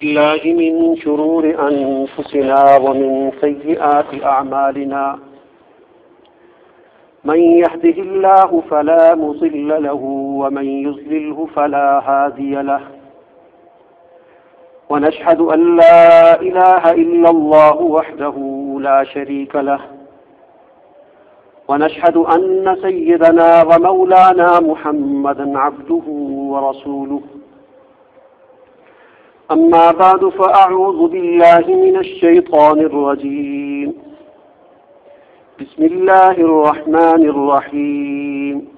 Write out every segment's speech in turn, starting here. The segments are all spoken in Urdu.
الله من شرور أنفسنا ومن سيئات أعمالنا من يهده الله فلا مضل له ومن يضلله فلا هادي له ونشهد أن لا إله إلا الله وحده لا شريك له ونشهد أن سيدنا ومولانا محمدا عبده ورسوله أما بعد فأعوذ بالله من الشيطان الرجيم بسم الله الرحمن الرحيم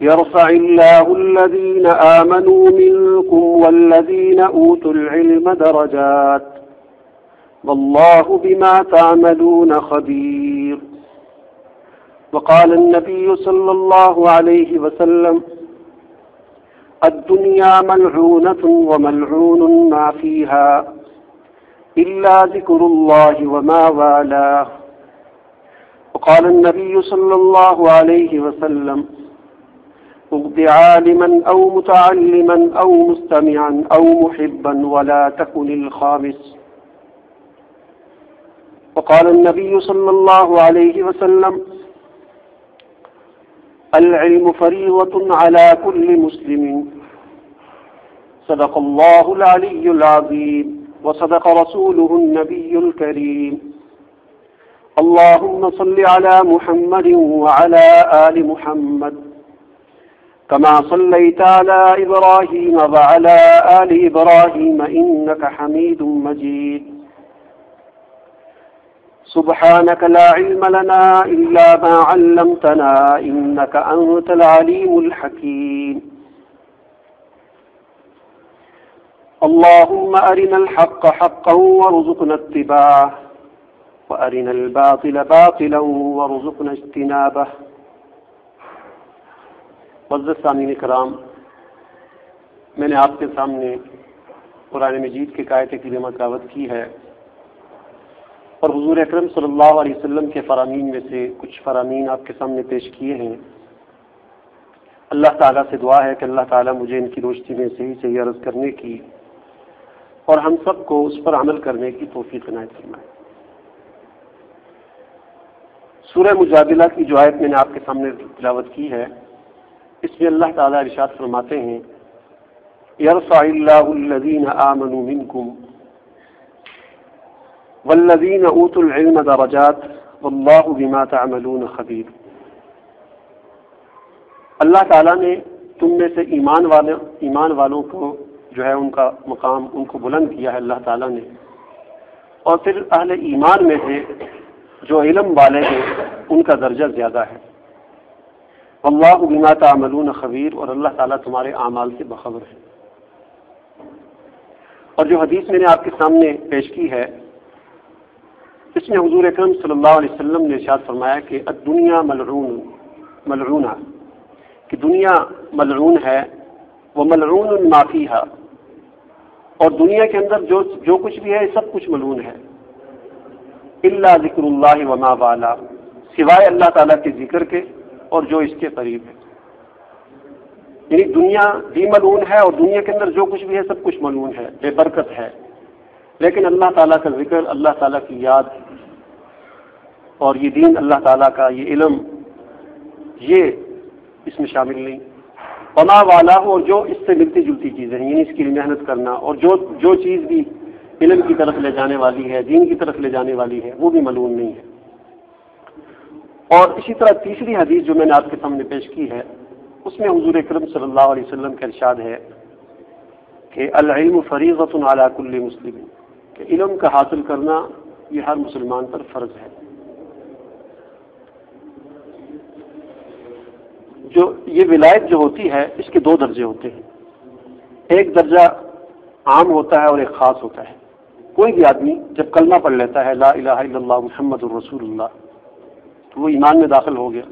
يرفع الله الذين آمنوا منكم والذين أوتوا العلم درجات والله بما تعملون خبير وقال النبي صلى الله عليه وسلم الدنيا ملعونة وملعون ما فيها إلا ذكر الله وما والاه وقال النبي صلى الله عليه وسلم اغض عالما أو متعلما أو مستمعا أو محبا ولا تكن الخامس وقال النبي صلى الله عليه وسلم العلم فريضة على كل مسلم صدق الله العلي العظيم وصدق رسوله النبي الكريم اللهم صل على محمد وعلى آل محمد كما صليت على إبراهيم وعلى آل إبراهيم إنك حميد مجيد سبحانك لا علم لنا إلا ما علمتنا إنك أنت العليم الحكيم اللهم أرنا الحق حقا وارزقنا اتباعه وأرنا الباطل باطلا وارزقنا اجتنابه معزز سامعین کرام، میں نے آپ کے سامنے قرآن مجید کی آیت کریمہ تلاوت کی ہے اور حضور اکرم صلی اللہ علیہ وسلم کے فرامین میں سے کچھ فرامین آپ کے سامنے پیش کیے ہیں۔ اللہ تعالیٰ سے دعا ہے کہ اللہ تعالیٰ مجھے ان کی روشنی میں صحیح عرض کرنے کی اور ہم سب کو اس پر عمل کرنے کی توفیق عنایت فرمائے۔ سورہ مجادلہ کی جو آیت میں نے آپ کے سامنے تلاوت کی ہے، اس میں اللہ تعالیٰ ارشاد فرماتے ہیں یرفع اللہ الذین آمنوا منکم والذین اوتوا العلم درجات واللہ بما تعملون خبیر۔ اللہ تعالیٰ نے تم میں سے ایمان والوں کو جو ہے ان کا مقام ان کو بلند کیا ہے اللہ تعالیٰ نے، اور پھر اہل ایمان میں سے جو علم والے ہیں ان کا درجہ زیادہ ہے۔ واللہ بما تعملون خبیر، اور اللہ تعالیٰ تمہارے اعمال سے باخبر ہے۔ اور جو حدیث میں نے آپ کے سامنے پیش کی ہے، اس میں حضور اکرم صلی اللہ علیہ وسلم نے ارشاد فرمایا کہ الدنیا ملعونہ، کہ دنیا ملعون ہے، وملعون ما فیہا، اور دنیا کے اندر جو کچھ بھی ہے سب کچھ ملعون ہے، الا ذکر اللہ وما والا، سوائے اللہ تعالیٰ کے ذکر کے اور جو اس کے قریب ہے۔ یعنی دنیا بھی ملعون ہے اور دنیا کے اندر جو کچھ بھی ہے سب کچھ ملعون ہے، بے برکت ہے، لیکن اللہ تعالیٰ کا ذکر، اللہ تعالیٰ کی یاد اور یہ دین اللہ تعالیٰ کا یہ علم، یہ اس میں شامل نہیں۔ وما والا ہو، اور جو اس سے ملتی جلتی چیزیں ہیں، یعنی اس کے لیے محنت کرنا، اور جو چیز بھی علم کی طرف لے جانے والی ہے، دین کی طرف لے جانے والی ہے، وہ بھی ملعون نہیں ہے۔ اور اسی طرح تیسری حدیث جو میں نے آپ کے سامنے پیش کی ہے، اس میں حضور اکرم صلی اللہ علیہ وسلم کا ارشاد ہے کہ العلم فریضۃ علی کل مسلم، کہ علم کا حاصل کرنا یہ ہر مسلمان پر فرض ہے۔ جو یہ ولایت جو ہوتی ہے اس کے دو درجے ہوتے ہیں، ایک درجہ عام ہوتا ہے اور ایک خاص ہوتا ہے۔ کوئی بھی آدمی جب کلمہ پڑھ لیتا ہے لا الہ الا اللہ محمد الرسول اللہ، تو وہ ایمان میں داخل ہو گیا۔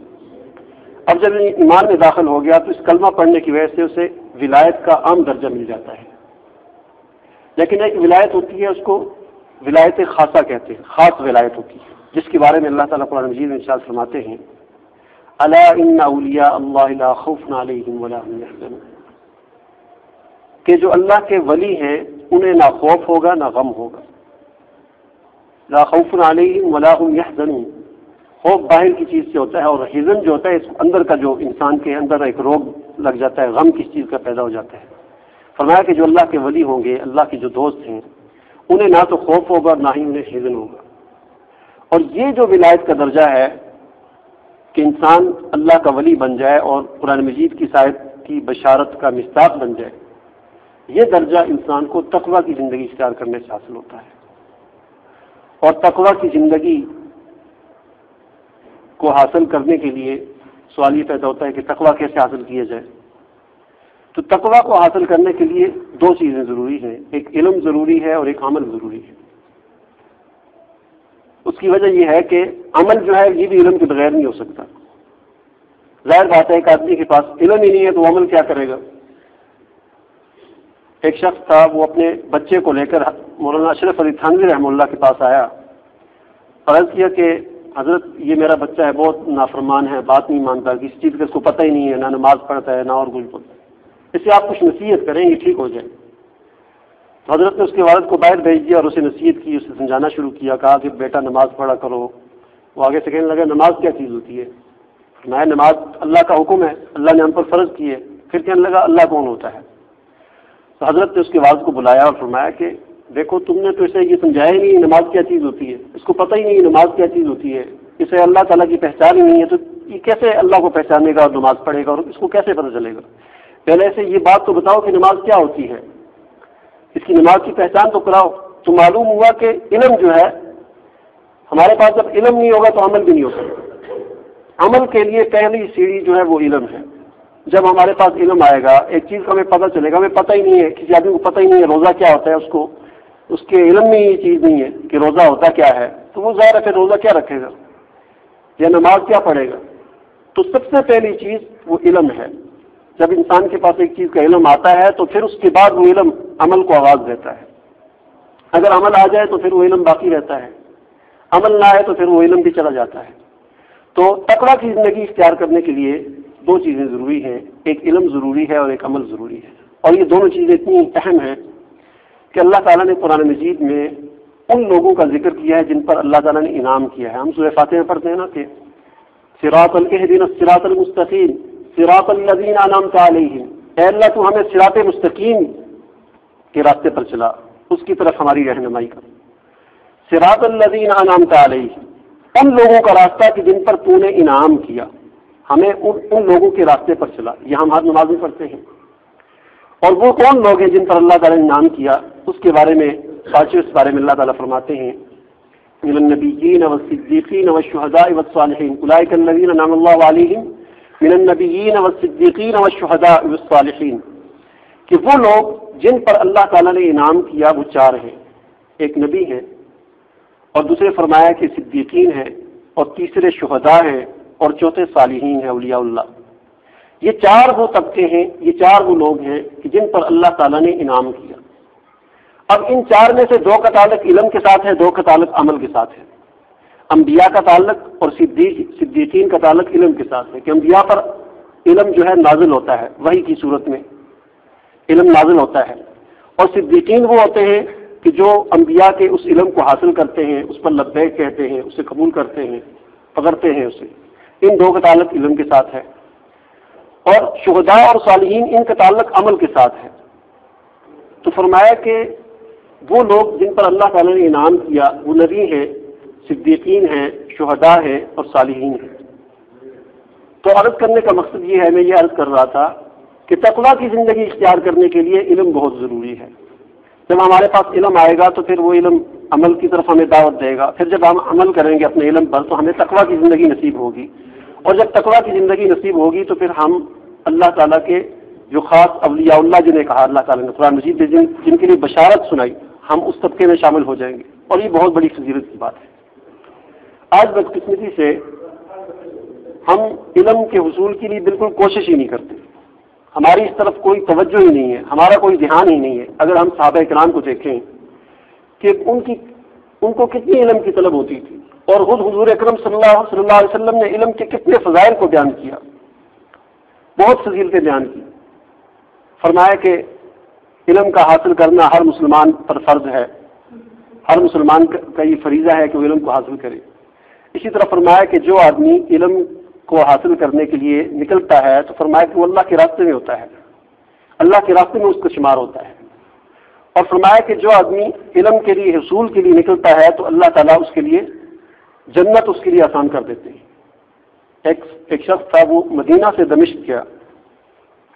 اب جب ایمان میں داخل ہو گیا تو اس کلمہ پڑھنے کی وجہ سے اسے ولایت کا عام درجہ مل جاتا ہے، لیکن ایک ولایت ہوتی ہے، اس کو ولایت خاصہ کہتے ہیں، خاص ولایت ہوتی ہے، جس کے بارے میں اللہ تعالیٰ قرآن مجید میں ارشاد فرماتے ہیں الا ان اولیاء اللہ لا خوف علیہم ولا هم یحزنون، کہ جو اللہ کے ولی ہیں انہیں نہ خوف ہوگا نہ غم ہوگا. لا خوف علیہم ولا هم یحزنون. خوف باہر کی چیز سے ہوتا ہے، اور حزن جو ہوتا ہے اس اندر کا، جو انسان کے اندر ایک روگ لگ جاتا ہے، غم کس چیز کا پیدا ہو جاتا ہے. فرمایا کہ جو اللہ کے ولی ہوں گے، اللہ کے جو دوست ہیں، انہیں نہ تو خوف ہوگا نہ ہی انہیں حزن ہوگا. اور یہ جو ولایت کا درجہ ہے کہ انسان اللہ کا ولی بن جائے اور قرآن مجید کی آیت کی بشارت کا مصداق بن جائے، یہ درجہ انسان کو تقویٰ کی زندگی اختیار کرنے سے حاصل ہوتا ہے. اور تقویٰ کی زندگی کو حاصل کرنے کے لیے سوال یہ پیدا ہوتا ہے کہ تقویٰ کیسے حاصل کیا جائے. تو تقویٰ کو حاصل کرنے کے لیے دو چیزیں ضروری ہیں، ایک علم ضروری ہے اور ایک عمل ضروری ہے. اس کی وجہ یہ ہے کہ عمل جو ہے یہ بھی علم کے بغیر نہیں ہو سکتا. ظاہر بات ہے ایک آدمی کے پاس علم ہی نہیں ہے تو وہ عمل کیا کرے گا. ایک شخص تھا، وہ اپنے بچے کو لے کر مولانا اشرف علی تھانوی رحمہ اللہ کے پاس آیا اور عرض کیا کہ حضرت یہ میرا بچہ ہے، بہت نافرمان ہے، بات نہیں مانتا، کسی چیز کا اس کو پتہ ہی نہیں ہے، نہ نماز پڑھتا ہے نہ اور کچھ پڑھتا ہے، اس سے آپ کچھ نصیحت کریں یہ ٹھیک ہو جائے. تو حضرت نے اس کے والد کو باہر بھیج دیا اور اسے نصیحت کی، اسے سمجھانا شروع کیا. کہا کہ بیٹا نماز پڑھا کرو. وہ آگے سے کہنے لگا نماز کیا چیز ہوتی ہے. میں نماز اللہ کا حکم ہے، اللہ نے ہم پر فرض کی ہے. پھر کہنے لگا اللہ کون ہوتا ہے. تو حضرت نے اس کے والد کو بلایا اور فرمایا کہ دیکھو تم نے تو اسے یہ سمجھایا ہی نہیں نماز کیا چیز ہوتی ہے، اس کو پتہ ہی نہیں نماز کیا چیز ہوتی ہے، اسے اللہ تعالیٰ کی پہچان ہی نہیں ہے، تو یہ کیسے اللہ کو پہچانے گا اور نماز پڑھے گا اور اس کو کیسے پتہ چلے گا. پہلے سے یہ بات تو بتاؤ کہ نماز کیا ہوتی ہے، اس کی نماز کی پہچان تو کراؤ. تو معلوم ہوا کہ علم جو ہے ہمارے پاس جب علم نہیں ہوگا تو عمل بھی نہیں ہو سکتا. عمل کے لیے پہلی سیڑھی جو ہے وہ علم ہے. جب ہمارے پاس علم آئے گا، ایک چیز کا ہمیں پتہ چلے گا، ہمیں پتہ ہی نہیں ہے، کسی آدمی کو پتہ ہی نہیں ہے روزہ کیا ہوتا ہے، اس کے علم میں یہ چیز نہیں ہے کہ روزہ ہوتا کیا ہے، تو وہ ظاہر ہے پھر روزہ کیا رکھے گا یا نماز کیا پڑھے گا. تو سب سے پہلی چیز وہ علم ہے. جب انسان کے پاس ایک چیز کا علم آتا ہے تو پھر اس کے بعد وہ علم عمل کو آواز دیتا ہے. اگر عمل آ جائے تو پھر وہ علم باقی رہتا ہے، عمل نہ آئے تو پھر وہ علم بھی چلا جاتا ہے. تو تقویٰ کی زندگی اختیار کرنے کے لیے دو چیزیں ضروری ہیں، ایک علم ضروری ہے اور ایک عمل ضروری ہے. اور یہ دونوں چیزیں اتنی اہم ہیں کہ اللہ تعالیٰ نے قرآن مجید میں ان لوگوں کا ذکر کیا ہے جن پر اللہ تعالیٰ نے انعام کیا ہے. ہم سورہ فاتحہ میں پڑھتے ہیں نا کہ صراط اهدنا الصراط المستقیم صراط الذین انعمت علیہم، اے اللہ تو ہمیں صراط مستقیم کے راستے پر چلا، اس کی طرف ہماری رہنمائی کر. صراط الذین انعمت علیہم، ان لوگوں کا راستہ کہ جن پر تو نے انعام کیا، ہمیں ان لوگوں کے راستے پر چلا. یہ ہم ہر نماز میں پڑھتے ہیں. اور وہ کون لوگ ہیں جن پر اللہ تعالیٰ نے انعام کیا، اس کے بارے میں اس بارے میں اللہ تعالیٰ فرماتے ہیں من النبیین والصدیقین والشہداء والصالحین اولئک الذین انعم اللہ علیہم من النبیین والصدیقین والشہداء والصالحین، کہ وہ لوگ جن پر اللہ تعالیٰ نے انعام کیا وہ چار ہیں. ایک نبی ہیں، اور دوسرے فرمایا کہ صدیقین ہیں، اور تیسرے شہداء ہیں، اور چوتھے صالحین ہیں، اولیاء اللہ. یہ چار وہ طبقے ہیں، یہ چار وہ لوگ ہیں کہ جن پر اللہ تعالیٰ نے انعام کیا. اب ان چار میں سے دو کا تعلق علم کے ساتھ ہے، دو کا تعلق عمل کے ساتھ ہے. انبیاء کا تعلق اور صدیقین کا تعلق علم کے ساتھ ہے کہ انبیاء پر علم جو ہے نازل ہوتا ہے، وحی کی صورت میں علم نازل ہوتا ہے. اور صدیقین وہ ہوتے ہیں کہ جو انبیاء کے اس علم کو حاصل کرتے ہیں، اس پر لبیک کہتے ہیں، اسے قبول کرتے ہیں، پکڑتے ہیں اسے. ان دو کا تعلق علم کے ساتھ ہے. اور شہداء اور صالحین ان کا تعلق عمل کے ساتھ ہے. تو فرمایا کہ وہ لوگ جن پر اللہ تعالیٰ نے انعام کیا وہ نبی ہیں، صدیقین ہیں، شہداء ہیں اور صالحین ہیں. تو عرض کرنے کا مقصد یہ ہے، میں یہ عرض کر رہا تھا کہ تقویٰ کی زندگی اختیار کرنے کے لیے علم بہت ضروری ہے. جب ہمارے پاس علم آئے گا تو پھر وہ علم عمل کی طرف ہمیں دعوت دے گا. پھر جب ہم عمل کریں گے اپنے علم پر تو ہمیں تقویٰ کی زندگی نصیب ہوگی. اور جب تقویٰ کی زندگی نصیب ہوگی تو پھر ہم اللہ تعالیٰ کے جو خاص اولیاء اللہ جنہیں کہا اللہ تعالیٰ نے قرآن مجید میں جن کے لیے بشارت سنائی، ہم اس طبقے میں شامل ہو جائیں گے. اور یہ بہت بڑی فضیلت کی بات ہے. آج بدقسمتی سے ہم علم کے حصول کے لیے بالکل کوشش ہی نہیں کرتے. ہماری اس طرف کوئی توجہ ہی نہیں ہے، ہمارا کوئی دھیان ہی نہیں ہے. اگر ہم صحابہ کرام کو دیکھیں کہ ان کو کتنی علم کی طلب ہوتی تھی، اور خود حضور اکرم صلی اللہ علیہ وسلم نے علم کے کتنے فضائل کو بیان کیا، بہت فضیلتیں بیان کی. فرمایا کہ علم کا حاصل کرنا ہر مسلمان پر فرض ہے، ہر مسلمان کا یہ فریضہ ہے کہ وہ علم کو حاصل کرے۔ اسی طرح فرمایا کہ جو آدمی علم کو حاصل کرنے کے لیے نکلتا ہے تو فرمایا کہ وہ اللہ کے راستے میں ہوتا ہے، اللہ کے راستے میں اس کا شمار ہوتا ہے۔ اور فرمایا کہ جو آدمی علم کے لیے حصول کے لیے نکلتا ہے تو اللہ تعالیٰ اس کے لیے جنت اس کے لیے آسان کر دیتے ہیں۔ ایک شخص تھا، وہ مدینہ سے دمشق گیا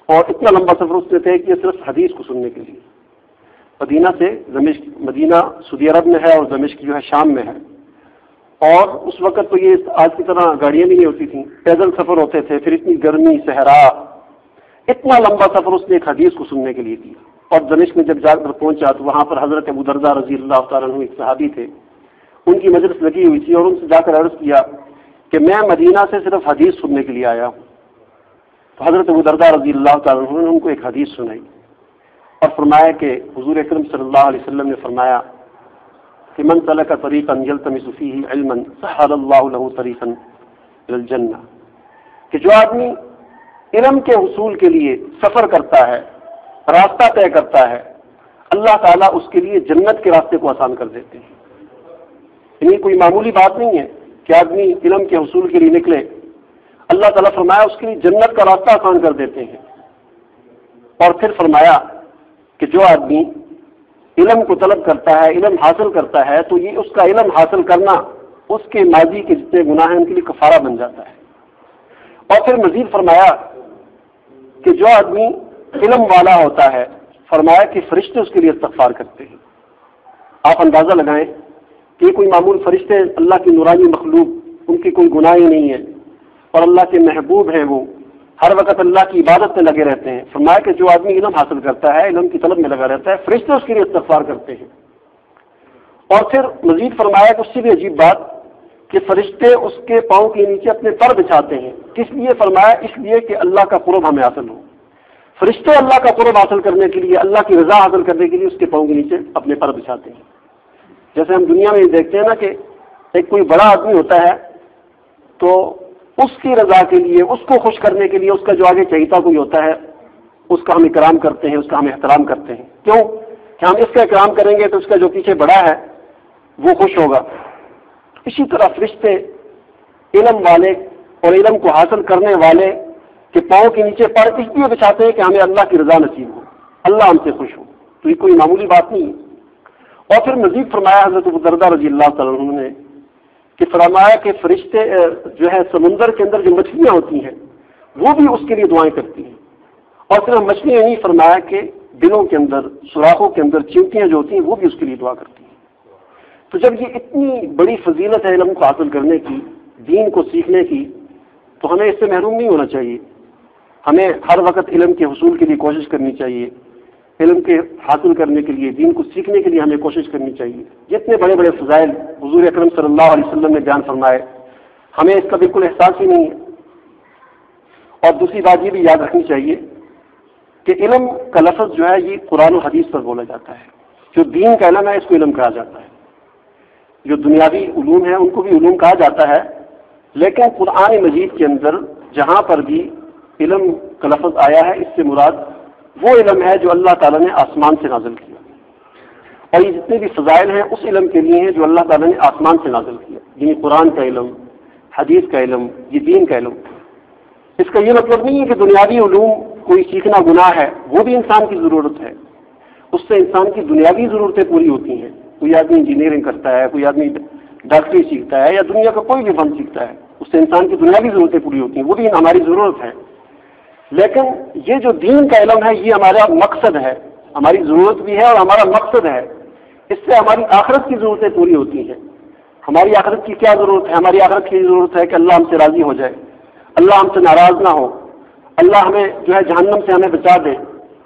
اور اتنا لمبا سفر اس نے طے کیا صرف حدیث کو سننے کے لیے۔ مدینہ سے دمشق، مدینہ سعودی عرب میں ہے اور دمشق جو ہے شام میں ہے، اور اس وقت تو یہ آج کی طرح گاڑیاں بھی نہیں ہوتی تھیں، پیدل سفر ہوتے تھے، پھر اتنی گرمی، صحرا، اتنا لمبا سفر اس نے ایک حدیث کو سننے کے لیے کیا۔ اور دمشق میں جب جا کر پہنچا تو وہاں پر حضرت ابو درداء رضی اللہ تعالیٰ عنہ ایک صحابی تھے، ان کی مجلس لگی ہوئی تھی، اور ان سے جا کر عرض کیا کہ میں مدینہ سے صرف حدیث سننے کے لیے آیا ہوں۔ تو حضرت ابو درداء رضی اللہ تعالیٰ عنہ نے ان کو ایک حدیث سنائی اور فرمایا کہ حضور اکرم صلی اللہ علیہ وسلم نے فرمایا کہ من سلک طریقا یلتمس فیہ علما سہل اللہ لہ طریقا الی الجنہ، کہ جو آدمی علم کے حصول کے لیے سفر کرتا ہے، راستہ طے کرتا ہے، اللہ تعالیٰ اس کے لیے جنت کے راستے کو آسان کر دیتے ہیں۔ یعنی کوئی معمولی بات نہیں ہے کہ آدمی علم کے حصول کے لیے نکلے، اللہ تعالیٰ فرمایا اس کے لیے جنت کا راستہ آسان کر دیتے ہیں۔ اور پھر فرمایا کہ جو آدمی علم کو طلب کرتا ہے، علم حاصل کرتا ہے، تو یہ اس کا علم حاصل کرنا اس کے ماضی کے جتنے گناہ ہیں ان کے لیے کفارہ بن جاتا ہے۔ اور پھر مزید فرمایا کہ جو آدمی علم والا ہوتا ہے، فرمایا کہ فرشتے اس کے لیے استغفار کرتے ہیں۔ آپ اندازہ لگائیں کہ کوئی معمول فرشتے اللہ کی نورانی مخلوق، ان کی کوئی گناہ ہی نہیں ہے اور اللہ کے محبوب ہیں، وہ ہر وقت اللہ کی عبادت میں لگے رہتے ہیں۔ فرمایا کہ جو آدمی علم حاصل کرتا ہے، علم کی طلب میں لگا رہتا ہے، فرشتے اس کے لیے استغفار کرتے ہیں۔ اور پھر مزید فرمایا کہ اس سے بھی عجیب بات کہ فرشتے اس کے پاؤں کے نیچے اپنے پر بچھاتے ہیں۔ کس لیے؟ فرمایا اس لیے کہ اللہ کا قرب ہمیں حاصل ہو۔ فرشتے اللہ کا قرب حاصل کرنے کے لیے، اللہ کی رضا حاصل کرنے کے لیے اس کے پاؤں کے نیچے اپنے پر بچھاتے ہیں۔ جیسے ہم دنیا میں دیکھتے ہیں نا کہ ایک کوئی بڑا آدمی ہوتا ہے تو اس کی رضا کے لیے، اس کو خوش کرنے کے لیے، اس کا جو آگے چہیتا کوئی ہوتا ہے اس کا ہم اکرام کرتے ہیں، اس کا ہم احترام کرتے ہیں۔ کیوں؟ کہ ہم اس کا اکرام کریں گے تو اس کا جو پیچھے بڑا ہے وہ خوش ہوگا۔ اسی طرح فرشتے علم والے اور علم کو حاصل کرنے والے کے پاؤں کے نیچے پر اس لیے بچھاتے ہیں کہ ہمیں اللہ کی رضا نصیب ہو، اللہ ہم سے خوش ہو۔ تو یہ کوئی معمولی بات نہیں ہے۔ اور پھر مزید فرمایا حضرت ابو درداء رضی اللہ تعالیٰ عنہ نے کہ فرمایا کہ فرشتے جو ہے سمندر کے اندر جو مچھلیاں ہوتی ہیں وہ بھی اس کے لیے دعائیں کرتی ہیں۔ اور صرف مچھلیاں نہیں، فرمایا کہ دلوں کے اندر، سوراخوں کے اندر چیونٹیاں جو ہوتی ہیں وہ بھی اس کے لیے دعا کرتی ہیں۔ تو جب یہ اتنی بڑی فضیلت ہے علم کو حاصل کرنے کی، دین کو سیکھنے کی، تو ہمیں اس سے محروم نہیں ہونا چاہیے۔ ہمیں ہر وقت علم کے حصول کے لیے کوشش کرنی چاہیے، علم کے حاصل کرنے کے لیے، دین کو سیکھنے کے لیے ہمیں کوشش کرنی چاہیے۔ جتنے بڑے بڑے فضائل حضور اکرم صلی اللہ علیہ وسلم نے بیان فرمائے، ہمیں اس کا بالکل احساس ہی نہیں ہے۔ اور دوسری بات یہ بھی یاد رکھنی چاہیے کہ علم کا لفظ جو ہے یہ قرآن و حدیث پر بولا جاتا ہے۔ جو دین کا علم ہے اس کو علم کہا جاتا ہے۔ جو دنیاوی علوم ہیں ان کو بھی علوم کہا جاتا ہے، لیکن قرآن مجید کے اندر جہاں پر بھی علم کا لفظ آیا ہے اس سے مراد وہ علم ہے جو اللہ تعالیٰ نے آسمان سے نازل کیا، اور یہ جتنے بھی فضائل ہیں اس علم کے لیے ہیں جو اللہ تعالیٰ نے آسمان سے نازل کیا، یعنی قرآن کا علم، حدیث کا علم، یہ دین کا علم۔ اس کا یہ مطلب نہیں ہے کہ دنیاوی علوم کوئی سیکھنا گناہ ہے، وہ بھی انسان کی ضرورت ہے، اس سے انسان کی دنیاوی ضرورتیں پوری ہوتی ہیں۔ کوئی آدمی انجینئرنگ کرتا ہے، کوئی آدمی ڈاکٹری سیکھتا ہے یا دنیا کا کوئی بھی فن سیکھتا ہے، اس سے انسان کی دنیاوی ضرورتیں پوری ہوتی ہیں، وہ بھی ہماری ضرورت ہے۔ لیکن یہ جو دین کا علم ہے یہ ہمارا مقصد ہے، ہماری ضرورت بھی ہے اور ہمارا مقصد ہے۔ اس سے ہماری آخرت کی ضرورتیں پوری ہوتی ہیں۔ ہماری آخرت کی کیا ضرورت ہے؟ ہماری آخرت کی ضرورت ہے کہ اللہ ہم سے راضی ہو جائے، اللہ ہم سے ناراض نہ ہو، اللہ ہمیں جو ہے جہنم سے ہمیں بچا دے،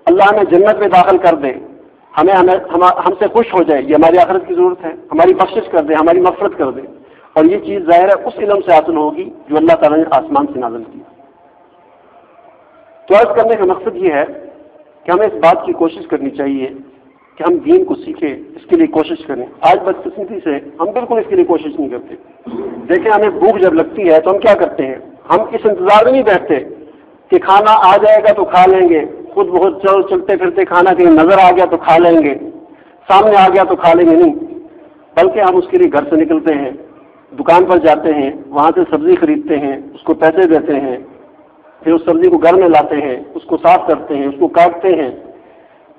اللہ ہمیں جنت میں داخل کر دے، ہم سے خوش ہو جائے، یہ ہماری آخرت کی ضرورت ہے، ہماری بخشش کر دے، ہماری مغفرت کر دے۔ اور یہ چیز ظاہر ہے اس علم سے حاصل ہوگی جو اللہ تعالیٰ نے آسمان سے نازل کیا۔ تو عرض کرنے کا مقصد یہ ہے کہ ہمیں اس بات کی کوشش کرنی چاہیے کہ ہم دین کو سیکھیں، اس کے لیے کوشش کریں۔ آج بدقسمتی سے ہم بالکل اس کے لیے کوشش نہیں کرتے۔ دیکھیں ہمیں بھوک جب لگتی ہے تو ہم کیا کرتے ہیں؟ ہم اس انتظار میں نہیں بیٹھتے کہ کھانا آ جائے گا تو کھا لیں گے، خود بہت چلتے پھرتے کھانا کہیں نظر آ گیا تو کھا لیں گے، سامنے آ گیا تو کھا لیں گے، نہیں، بلکہ ہم اس کے لیے گھر سے نکلتے ہیں، دکان پر جاتے ہیں، وہاں سے سبزی خریدتے ہیں، اس کو پیسے دیتے ہیں، پھر اس سبزی کو گھر میں لاتے ہیں، اس کو صاف کرتے ہیں، اس کو کاٹتے ہیں،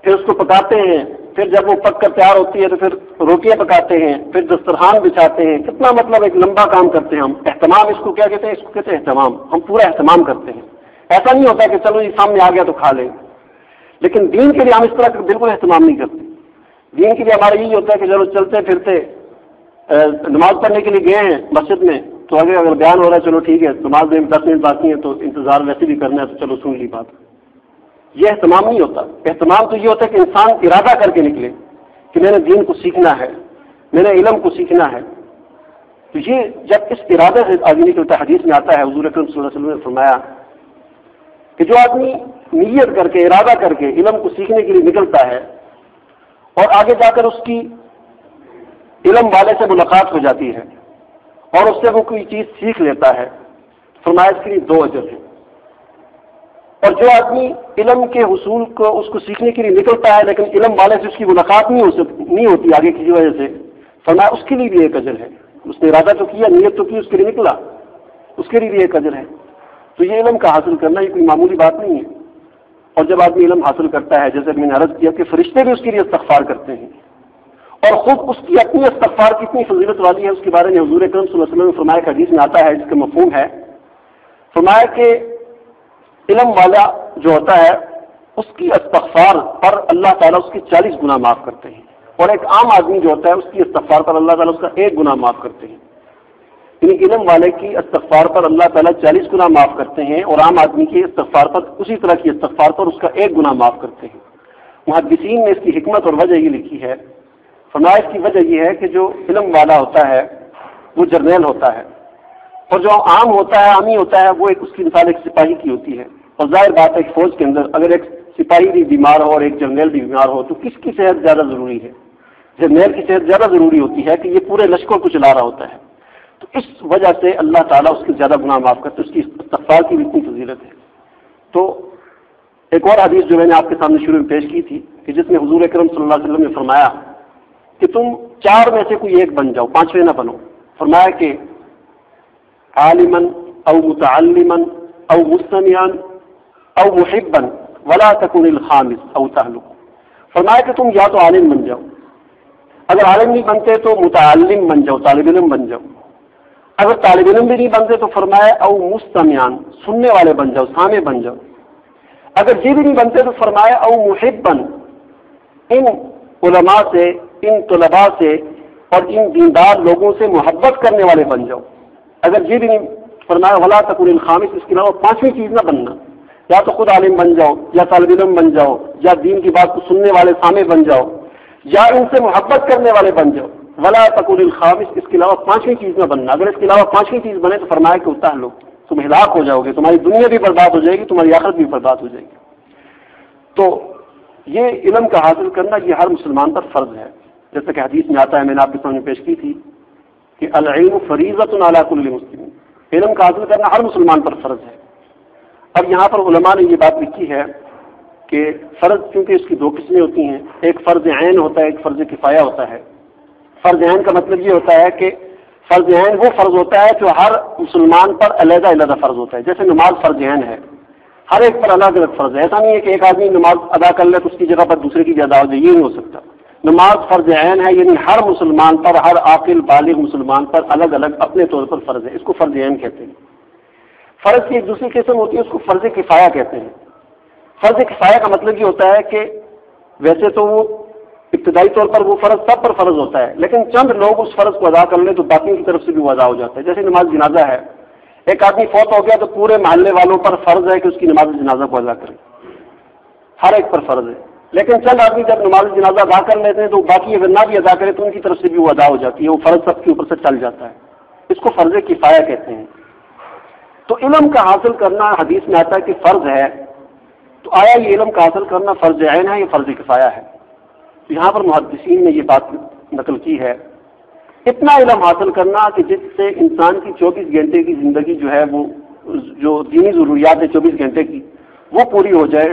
پھر اس کو پکاتے ہیں، پھر جب وہ پک کر تیار ہوتی ہے تو پھر روٹیاں پکاتے ہیں، پھر دسترخوان بچھاتے ہیں. کتنا مطلب ایک لمبا کام کرتے ہیں ہم. اہتمام اس کو کیا کہتے ہیں؟ اس کو کہتے ہیں اہتمام. ہم پورا اہتمام کرتے ہیں. ایسا نہیں ہوتا کہ چلو یہ سامنے آ گیا تو کھا لیں. لیکن دین کے لیے ہم اس طرح کا بالکل اہتمام نہیں کرتے. دین کے لیے ہمارا یہی ہوتا ہے کہ چلو چلتے پھرتے نماز پڑھنے کے لیے گئے ہیں مسجد میں، تو اگر بیان ہو رہا ہے چلو ٹھیک ہے، نماز میں 10 منٹ باقی ہیں تو انتظار ویسے بھی کرنا ہے تو چلو سن لی بات. یہ اہتمام نہیں ہوتا. اہتمام تو یہ ہوتا ہے کہ انسان ارادہ کر کے نکلے کہ میں نے دین کو سیکھنا ہے، میں نے علم کو سیکھنا ہے. تو یہ جب اس ارادے سے آدمی نکلتا ہے، حدیث میں آتا ہے حضور اکرم صلی اللہ علیہ وسلم نے فرمایا کہ جو آدمی نیت کر کے ارادہ کر کے علم کو سیکھنے کے لیے نکلتا ہے اور آگے جا کر اس کی علم والے سے ملاقات ہو جاتی ہے اور اس سے وہ کوئی چیز سیکھ لیتا ہے، فرمایا اس کے لیے 2 اجر ہیں. اور جو آدمی علم کے حصول کو اس کو سیکھنے کے لیے نکلتا ہے لیکن علم والے سے اس کی ملاقات نہیں ہوتی آگے کسی وجہ سے، فرمایا اس کے لیے بھی 1 اجر ہے. اس نے ارادہ تو کیا، نیت تو کی، اس کے لیے نکلا، اس کے لیے بھی 1 اجر ہے. تو یہ علم کا حاصل کرنا یہ کوئی معمولی بات نہیں ہے. اور جب آدمی علم حاصل کرتا ہے، جیسے میں نے عرض کیا کہ فرشتے بھی اس کے لیے استغفار کرتے ہیں اور خود اس کی اپنی استغفار کی اتنی فضیلت والی ہے. اس کے بارے میں حضور اکرم صلی اللہ علیہ وسلم نے فرمایا کہ حدیث میں آتا ہے جس کا مفہوم ہے، فرمایا کہ علم والا جو ہوتا ہے اس کی استغفار پر اللہ تعالیٰ اس کی 40 گنا معاف کرتے ہیں، اور ایک عام آدمی جو ہوتا ہے اس کی استغفار پر اللہ تعالیٰ اس کا 1 گنا معاف کرتے ہیں. یعنی علم والے کی استغفار پر اللہ تعالیٰ 40 گنا معاف کرتے ہیں اور عام آدمی کی استغفار پر اسی طرح کی استغفار پر اس کا 1 گنا معاف کرتے ہیں. محدثین نے اس کی حکمت اور وجہ یہ لکھی ہے. فرمایا اس کی وجہ یہ ہے کہ جو علم والا ہوتا ہے وہ جرنیل ہوتا ہے، اور جو عام ہوتا ہے، عامی ہوتا ہے، وہ اس کی مثال ایک سپاہی کی ہوتی ہے. اور ظاہر بات ہے کہ فوج کے اندر اگر ایک سپاہی بھی بیمار ہو اور ایک جرنیل بھی بیمار ہو تو کس کی صحت زیادہ ضروری ہے؟ جرنیل کی صحت زیادہ ضروری ہوتی ہے کہ یہ پورے لشکر کو چلا رہا ہوتا ہے. تو اس وجہ سے اللہ تعالیٰ اس کے زیادہ گناہ معاف کرتے، اس کی استغفار کی بھی اتنی فضیلت ہے. تو ایک اور حدیث جو میں نے آپ کے سامنے شروع میں پیش کی تھی کہ جس میں حضور اکرم صلی اللہ علیہ وسلم نے فرمایا کہ تم 4 میں سے کوئی ایک بن جاؤ، 5ویں نہ بنو. فرمایا کہ عالمن او متعلمن او مستمعن او محبن ولا تکن الخامس او تہلک. فرمایا کہ تم یا تو عالم بن جاؤ، اگر عالم نہیں بنتے تو متعلم بن جاؤ، طالب علم بن جاؤ. اگر طالب علم بھی نہیں بنتے تو فرمایا او مستمعان، سننے والے بن جاؤ، سامع بن جاؤ. اگر یہ بھی نہیں بنتے تو فرمایا او محبن، ان علماء سے، ان طلباء سے اور ان دیندار لوگوں سے محبت کرنے والے بن جاؤ. اگر یہ بھی نہیں فرمایا ولا تکن الخامس، اس کے علاوہ 5ویں چیز نہ بننا. یا تو خود عالم بن جاؤ، یا طالب علم بن جاؤ، یا دین کی بات کو سننے والے سامع بن جاؤ، یا ان سے محبت کرنے والے بن جاؤ. ولا تکن الخامس، اس کے علاوہ 5ویں چیز نہ بننا. اگر اس کے علاوہ 5ویں چیز بنے تو فرمایا کہ اتہ لو، تم ہلاک ہو جاؤ گے، تمہاری دنیا بھی برباد ہو جائے گی، تمہاری آخرت بھی برباد ہو جائے گی. تو یہ علم کا حاصل کرنا یہ ہر مسلمان پر فرض ہے. جیسا کہ حدیث میں آتا ہے، میں نے آپ کے سامنے پیش کی تھی کہ العلم فریضۃ علی کل مسلم، علم کا حاصل کرنا ہر مسلمان پر فرض ہے. اب یہاں پر علماء نے یہ بات لکھی ہے کہ فرض چونکہ اس کی 2 قسمیں ہوتی ہیں، ایک فرض عین ہوتا ہے، ایک فرض کفایہ ہوتا ہے. فرض عین کا مطلب یہ ہوتا ہے کہ فرض عین وہ فرض ہوتا ہے جو ہر مسلمان پر علیحدہ علیحدہ فرض ہوتا ہے. جیسے نماز فرض عین ہے، ہر ایک پر الگ الگ فرض ہے. ایسا نہیں ہے کہ ایک آدمی نماز ادا کر لے تو اس کی جگہ پر دوسرے کی ادا ہو جائے، یہ نہیں ہو سکتا. نماز فرض عین ہے، یعنی ہر مسلمان پر، ہر عاقل بالغ مسلمان پر الگ الگ اپنے طور پر فرض ہے. اس کو فرض عین کہتے ہیں. فرض کی ایک دوسری قسم ہوتی ہے، اس کو فرض کفایہ کہتے ہیں. فرض کفایہ کا مطلب یہ ہوتا ہے کہ ویسے تو وہ ابتدائی طور پر وہ فرض سب پر فرض ہوتا ہے، لیکن چند لوگ اس فرض کو ادا کر لیں تو باقیوں کی طرف سے بھی وہ ادا ہو جاتا ہے. جیسے نماز جنازہ ہے، ایک آدمی فوت ہو گیا تو پورے محلے والوں پر فرض ہے کہ اس کی نماز جنازہ کو ادا کرے، ہر ایک پر فرض ہے. لیکن چند آدمی جب نماز جنازہ ادا کر لیتے ہیں تو باقی اگر نہ بھی ادا کرے تو ان کی طرف سے بھی وہ ادا ہو جاتی ہے، وہ فرض سب کے اوپر سے چل جاتا ہے. اس کو فرض کفایہ کہتے ہیں. تو علم کا حاصل کرنا حدیث میں آتا ہے کہ فرض ہے، تو آیا یہ علم کا حاصل کرنا فرض عین ہے یا فرض کفایہ ہے؟ تو یہاں پر محدثین نے یہ بات نقل کی ہے، اتنا علم حاصل کرنا کہ جس سے انسان کی 24 گھنٹے کی زندگی جو ہے وہ جو دینی ضروریات ہے 24 گھنٹے کی وہ پوری ہو جائے،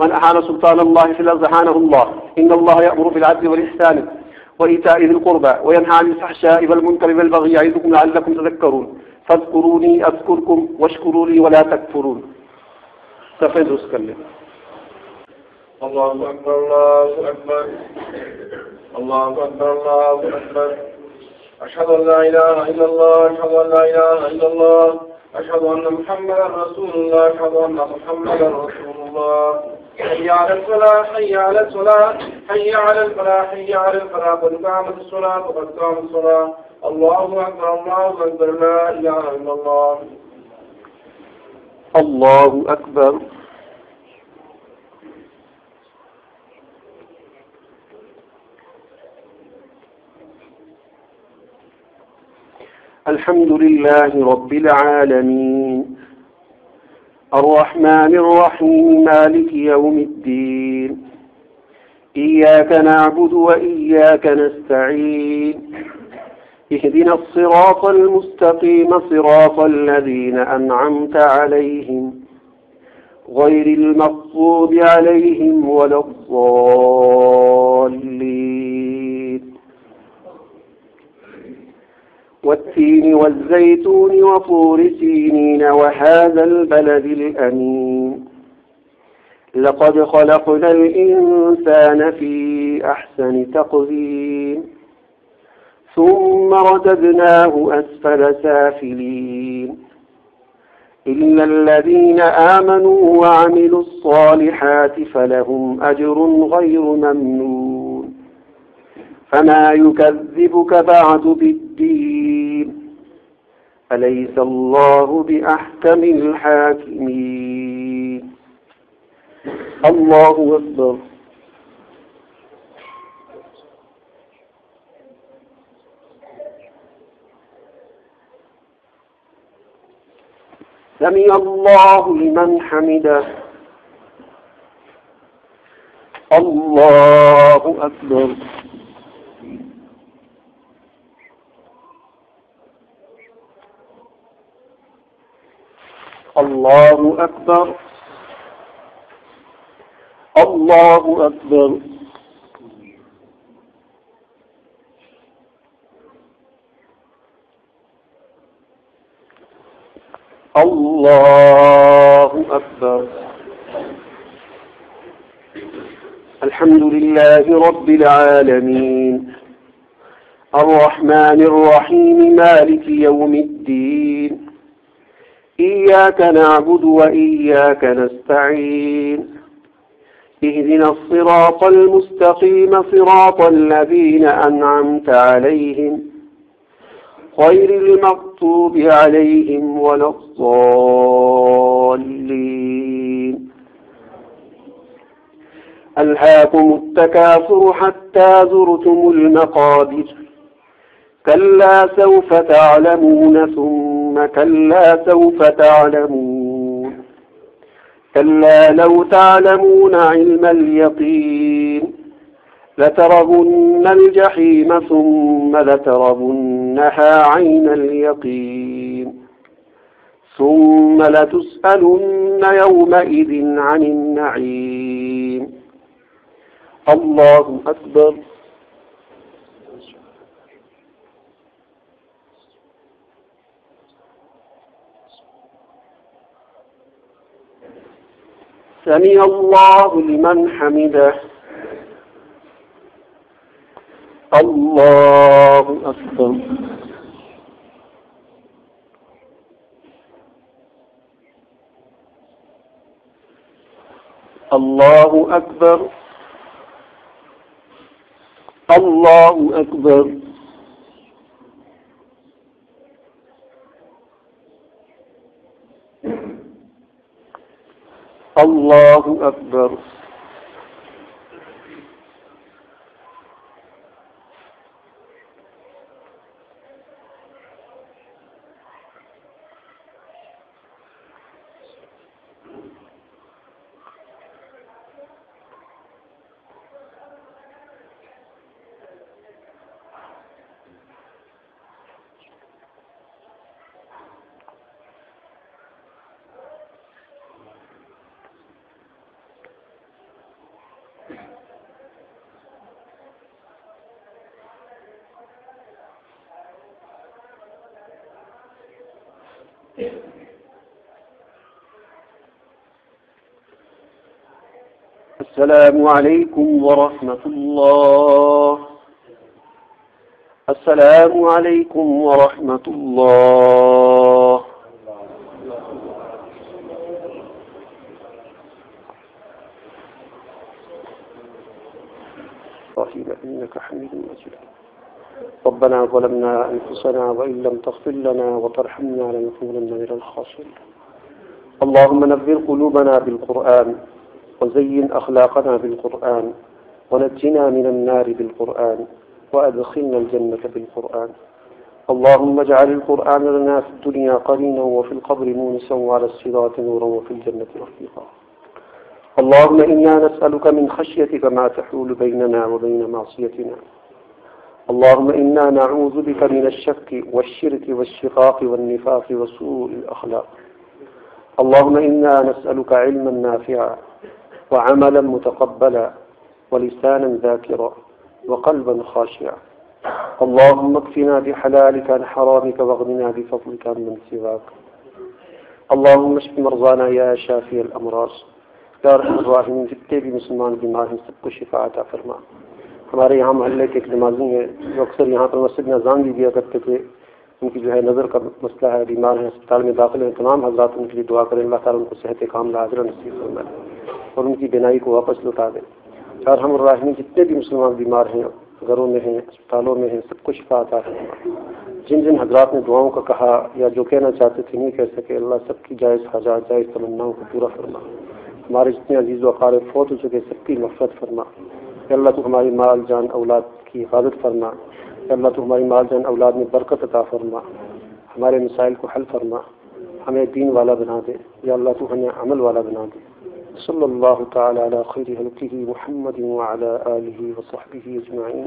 من أحال سلطان الله في الأرض حانه الله. إن الله يأمر بالعدل والإحسان وإيتاء ذي القربى وينهى عن الفحشاء والمنكر والبغي يعظكم لعلكم تذكرون. فاذكروني أذكركم واشكروا لي ولا تكفرون. سفيد اسكلم. الله أكبر الله أكبر الله أكبر الله أكبر. أشهد أن لا إله إلا الله أشهد أن لا إله إلا الله أشهد أن محمدا رسول الله أشهد أن محمدا رسول الله. حي على الصلاة حي على الصلاة حي على الفلاح حي على الفلاح قد قامت الصلاة قد قامت الصلاة. الله أكبر الله أكبر لا إله إلا الله. الله أكبر. الحمد لله رب العالمين الرحمن الرحيم مالك يوم الدين إياك نعبد وإياك نستعين اهدنا الصراط المستقيم صراط الذين أنعمت عليهم غير المغضوب عليهم ولا الضالين. والتين والزيتون وطور سينين وهذا البلد الأمين لقد خلقنا الإنسان في أحسن تقويم ثم رددناه أسفل سافلين إلا الذين آمنوا وعملوا الصالحات فلهم أجر غير ممنون. فما يكذبك بعد بالدين أليس الله بأحكم الحاكمين. الله أكبر. سمع الله لمن حمده. الله أكبر. الله أكبر. الله أكبر. الله أكبر. الحمد لله رب العالمين الرحمن الرحيم مالك يوم الدين إياك نعبد وإياك نستعين اهدنا الصراط المستقيم صراط الذين أنعمت عليهم غير المغضوب عليهم ولا الضالين. ألهاكم التكاثر حتى زرتم المقابر كلا سوف تعلمون ثم كلا سوف تعلمون كلا لو تعلمون علم اليقين لترون الجحيم ثم لترونها عين اليقين ثم لتسألن يومئذ عن النعيم. الله أكبر. سمع الله لمن حمده. الله أكبر. الله أكبر. الله أكبر. الله أكبر. السلام عليكم ورحمة الله. السلام عليكم ورحمة الله. إنك حميد مجيد. ربنا ظلمنا أنفسنا وإن لم تغفر لنا وترحمنا لنكونن من الخاسرين. اللهم نبّر قلوبنا بالقرآن وزين أخلاقنا بالقرآن ونجنا من النار بالقرآن وأدخلنا الجنة بالقرآن. اللهم اجعل القرآن لنا في الدنيا قرينا وفي القبر مونسا وعلى الصراط نورا وفي الجنة رفيقا. اللهم إنا نسألك من خشيتك ما تحول بيننا وبين معصيتنا. اللهم إنا نعوذ بك من الشك والشرك والشقاق والنفاق وسوء الأخلاق. اللهم إنا نسألك علما نافعا وعملا متقبلا ولسانا ذاكرا وقلبا خاشعا. اللهم اكفنا بحلالك عن حرامك واغننا بفضلك عن من سواك. اللهم اشف مرضانا يا شافي الأمراض. یا رحمت الراحمین، جتنے بھی مسلمان بیمار ہیں سب کو شفا عطا فرما. ہمارے یہاں محلے کے ایک نمازی ہیں جو اکثر یہاں پر مسجد میں اذان بھی دیا کرتے تھے. ان کی جو ہے نظر کا مسئلہ ہے، بیمار ہیں، اسپتال میں داخل ہیں. تمام حضرات ان کے لیے دعا کریں، اللہ تعالیٰ ان کو صحت کاملہ عاجلہ نصیب فرمائے اور ان کی بینائی کو واپس لوٹا دے. یا رحمت الراحمین، جتنے بھی مسلمان بیمار ہیں، گھروں میں ہیں، اسپتالوں میں ہیں، سب کو شفا عطا فرما. جن جن حضرات نے دعاؤں کا کہا یا جو کہنا چاہتے تھے نہیں کہہ سکے، اللہ سب کی جائز حاجات، جائز تمناؤں کو پورا فرما. ہمارے جتنے عزیز و اقارب فوت ہو چکے سب کی مغفرت فرما. کہ اللہ تو ہماری مال جان اولاد کی حفاظت فرما. کہ اللہ تو ہماری مال جان اولاد میں برکت عطا فرما. ہمارے مسائل کو حل فرما. ہمیں دین والا بنا دے. یا اللہ تو ہمیں عمل والا بنا دے. صلی اللہ تعالی علی خیر خلقہ محمد وعلی آلہ وصحبہ اجمعین.